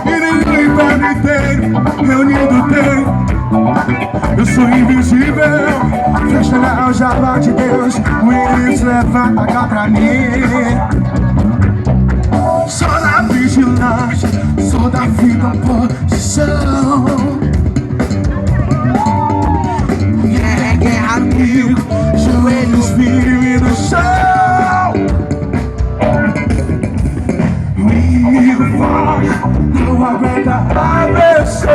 E nem o inferno inteiro reunido tem. Eu sou invisível, fecha na aljava de Deus. O Iris levanta cá pra mim. Só na vigilância, sou da vida posição. Guerra, amigo, joelhos firmes no chão. Inimigo forte, não aguenta a pressão.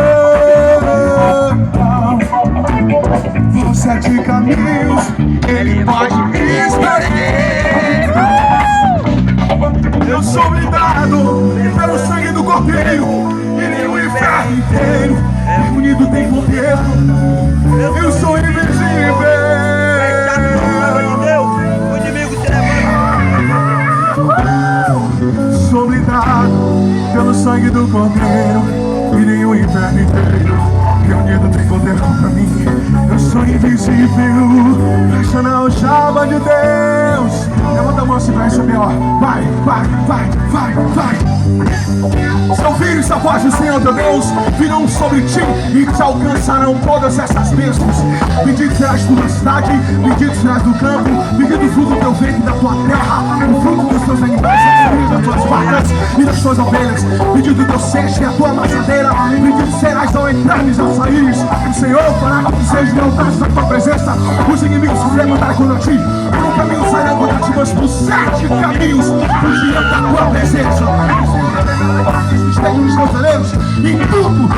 Por 7 caminhos, ele pode escolher. Eu sou blindado pelo sangue do Cordeiro. E nem o inferno inteiro unido tem poder. Eu sou invisível. O inimigo se levanta. Sou blindado pelo sangue do Cordeiro. E nem o inferno inteiro reunido tem poder contra mim. Eu sou invisível, fecha na aljava de Deus. Levanta a mão assim pra receber, ó. Vai, vai, vai, vai, vai. Seu filho, essa voz do Senhor teu Deus virão sobre ti e te alcançarão todas essas bênçãos. Bendito serás tu na cidade, bendito serás do campo, bendito o fruto do teu ventre e da tua terra, o fruto dos teus animais, o fruto das tuas vacas e das tuas ovelhas. Bendito o teu cesto e a tua amassadeira, bendito serás ao entrares e ao saíres. O Senhor fará que sejam levantados na tua presença. Os inimigos se levantarão contra ti, por um caminho sairão contra ti, mas por 7 caminhos fugirão da tua presença. Mistérios brasileiros, e tudo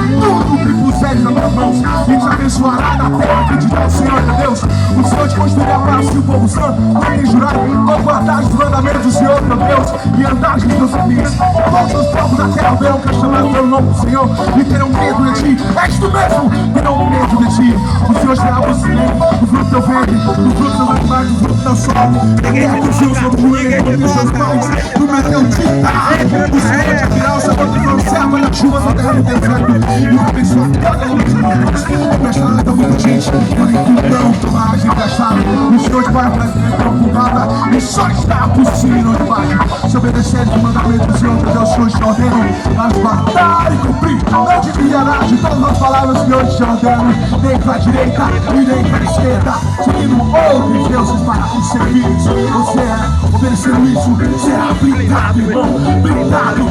que puseres nas tuas mãos, e te abençoará na terra que te dá o Senhor teu Deus. O Senhor te construirá para si o povo santo, não tem jurado, não guardares os mandamentos do Senhor teu Deus, e andares nos teus caminhos. Todos os povos da terra verão que é chamado pelo nome do Senhor, e terão medo de ti. És tu mesmo, terão medo de ti. O Senhor será você, o fruto do teu ventre, o fruto dos teus animais, o fruto do teu solo. A guerra que o Senhor sobre o ele dos seus pais, prometeu te dar. O Senhor te tirar o sabor que conserva na chuva da terra do deserto, e abençoa cada um dos irmãos. Emprestado a muita gente, porém tu não tomarás emprestado. O Senhor te vai para profundada, e só está por cima de baixo. Se obedecer os mandamentos do Senhor, teu Deus, te ordenam a guardar e cumprir. Não te desviarás de todas as palavras que eu te ordeno, nem para a direita e nem para a esquerda, seguindo outros deuses para os serviços. Você obedecendo isso, será blindado, irmão, blindado.